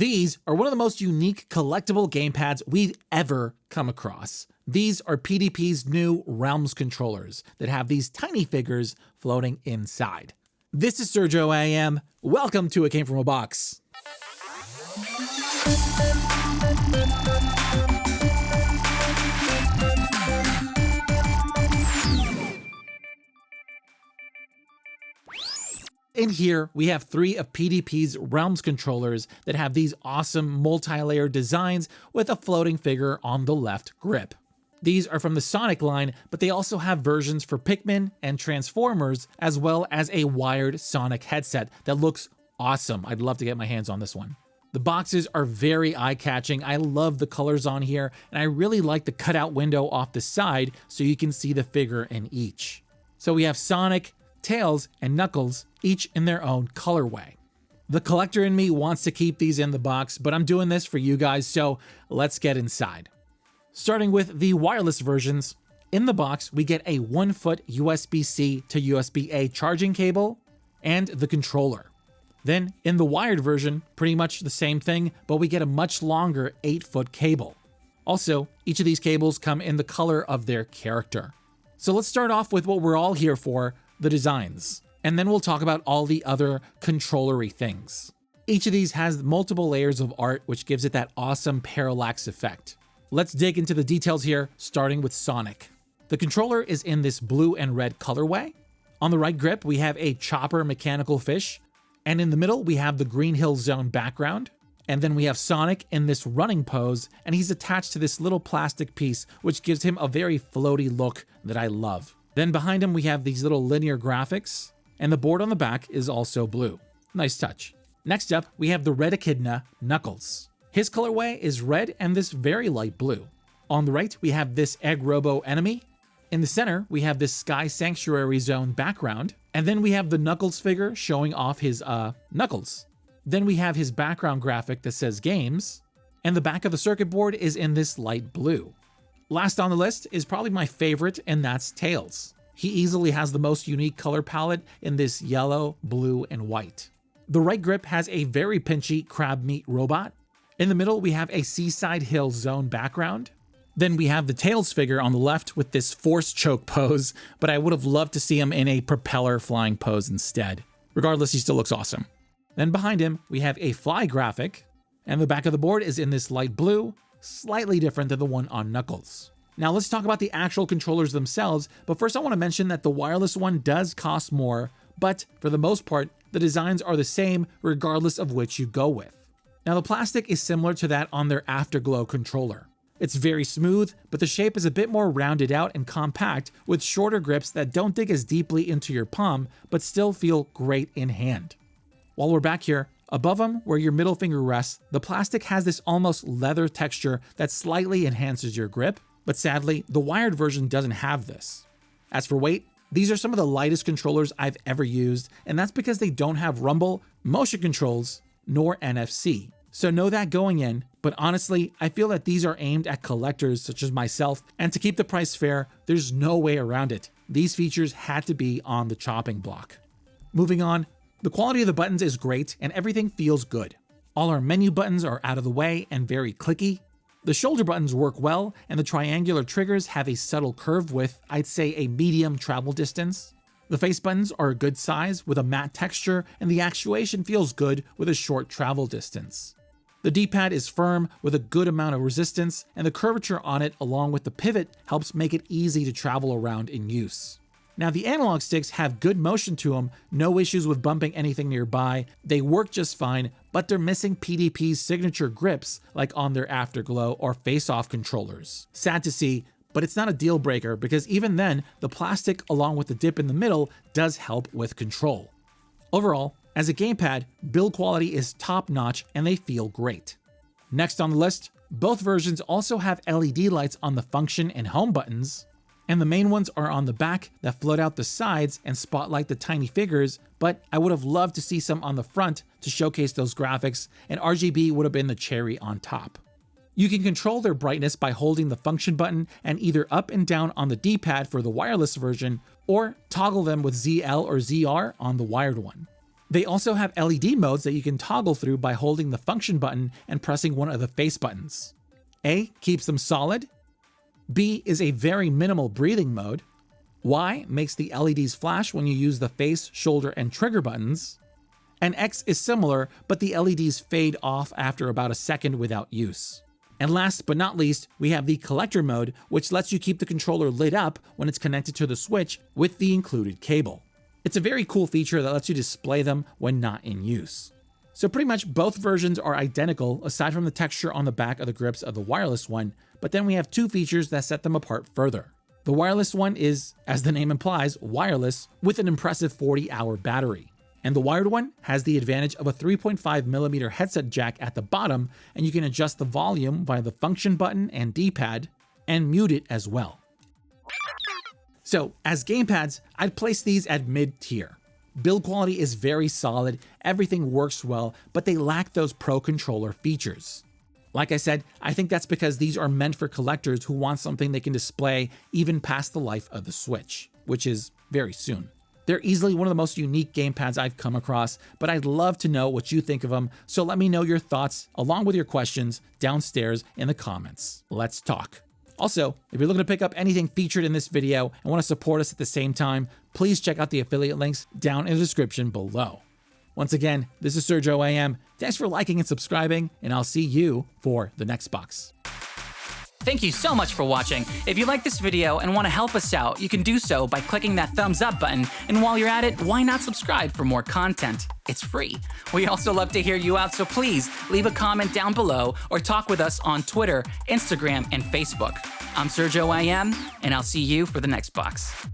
These are one of the most unique collectible gamepads we've ever come across. These are PDP's new REALMz controllers that have these tiny figures floating inside. This is Sergio AM. Welcome to It Came From a Box. In here, we have 3 of PDP's REALMz controllers that have these awesome multi-layer designs with a floating figure on the left grip. These are from the Sonic line, but they also have versions for Pikmin and Transformers, as well as a wired Sonic headset that looks awesome. I'd love to get my hands on this one. The boxes are very eye-catching. I love the colors on here, and I really like the cutout window off the side so you can see the figure in each. So we have Sonic, Tails, and Knuckles, each in their own colorway. The collector in me wants to keep these in the box, but I'm doing this for you guys, so let's get inside. Starting with the wireless versions, in the box we get a 1-foot USB-C to USB-A charging cable and the controller. Then in the wired version, pretty much the same thing, but we get a much longer 8-foot cable. Also, each of these cables come in the color of their character. So let's start off with what we're all here for, the designs, and then we'll talk about all the other controller-y things. Each of these has multiple layers of art, which gives it that awesome parallax effect. Let's dig into the details here, starting with Sonic. The controller is in this blue and red colorway. On the right grip, we have a chopper mechanical fish, and in the middle, we have the Green Hill Zone background. And then we have Sonic in this running pose, and he's attached to this little plastic piece, which gives him a very floaty look that I love. Then behind him, we have these little linear graphics, and the board on the back is also blue. Nice touch. Next up, we have the red echidna, Knuckles. His colorway is red and this very light blue. On the right, we have this Egg Robo enemy. In the center, we have this Sky Sanctuary Zone background, and then we have the Knuckles figure showing off his knuckles. Then we have his background graphic that says Games, and the back of the circuit board is in this light blue. Last on the list is probably my favorite, and that's Tails. He easily has the most unique color palette in this yellow, blue, and white. The right grip has a very pinchy crab meat robot. In the middle, we have a Seaside Hill Zone background. Then we have the Tails figure on the left with this force choke pose, but I would have loved to see him in a propeller flying pose instead. Regardless, he still looks awesome. Then behind him, we have a fly graphic, and the back of the board is in this light blue, slightly different than the one on Knuckles. Now let's talk about the actual controllers themselves, but first I want to mention that the wireless one does cost more, but for the most part, the designs are the same regardless of which you go with. Now the plastic is similar to that on their Afterglow controller. It's very smooth, but the shape is a bit more rounded out and compact with shorter grips that don't dig as deeply into your palm, but still feel great in hand. While we're back here, above them, where your middle finger rests, the plastic has this almost leather texture that slightly enhances your grip, but sadly, the wired version doesn't have this. As for weight, these are some of the lightest controllers I've ever used, and that's because they don't have rumble, motion controls, nor NFC. So know that going in, but honestly, I feel that these are aimed at collectors such as myself, and to keep the price fair, there's no way around it. These features had to be on the chopping block. Moving on, the quality of the buttons is great and everything feels good. All our menu buttons are out of the way and very clicky. The shoulder buttons work well, and the triangular triggers have a subtle curve with, I'd say, a medium travel distance. The face buttons are a good size with a matte texture, and the actuation feels good with a short travel distance. The D-pad is firm with a good amount of resistance, and the curvature on it along with the pivot helps make it easy to travel around in use. Now the analog sticks have good motion to them, no issues with bumping anything nearby, they work just fine, but they're missing PDP's signature grips like on their Afterglow or face-off controllers. Sad to see, but it's not a deal breaker because even then, the plastic along with the dip in the middle does help with control. Overall, as a gamepad, build quality is top-notch and they feel great. Next on the list, both versions also have LED lights on the function and home buttons, and the main ones are on the back that float out the sides and spotlight the tiny figures, but I would have loved to see some on the front to showcase those graphics, and RGB would have been the cherry on top. You can control their brightness by holding the function button and either up and down on the D-pad for the wireless version, or toggle them with ZL or ZR on the wired one. They also have LED modes that you can toggle through by holding the function button and pressing one of the face buttons. A keeps them solid. B is a very minimal breathing mode. Y makes the LEDs flash when you use the face, shoulder, and trigger buttons. And X is similar, but the LEDs fade off after about a second without use. And last but not least, we have the collector mode, which lets you keep the controller lit up when it's connected to the Switch with the included cable. It's a very cool feature that lets you display them when not in use. So pretty much both versions are identical aside from the texture on the back of the grips of the wireless one, but then we have two features that set them apart further. The wireless one is, as the name implies, wireless with an impressive 40-hour battery. And the wired one has the advantage of a 3.5mm headset jack at the bottom, and you can adjust the volume via the function button and D-pad, and mute it as well. So, as gamepads, I'd place these at mid-tier. Build quality is very solid, everything works well, but they lack those pro controller features. Like I said, I think that's because these are meant for collectors who want something they can display even past the life of the Switch, which is very soon. They're easily one of the most unique gamepads I've come across, but I'd love to know what you think of them, so let me know your thoughts along with your questions downstairs in the comments. Let's talk. Also, if you're looking to pick up anything featured in this video and want to support us at the same time, please check out the affiliate links down in the description below. Once again, this is Sergio AM. Thanks for liking and subscribing, and I'll see you for the next box. Thank you so much for watching. If you like this video and want to help us out, you can do so by clicking that thumbs up button. And while you're at it, why not subscribe for more content? It's free. We also love to hear you out, so please leave a comment down below or talk with us on Twitter, Instagram, and Facebook. I'm Sergio IM, and I'll see you for the next box.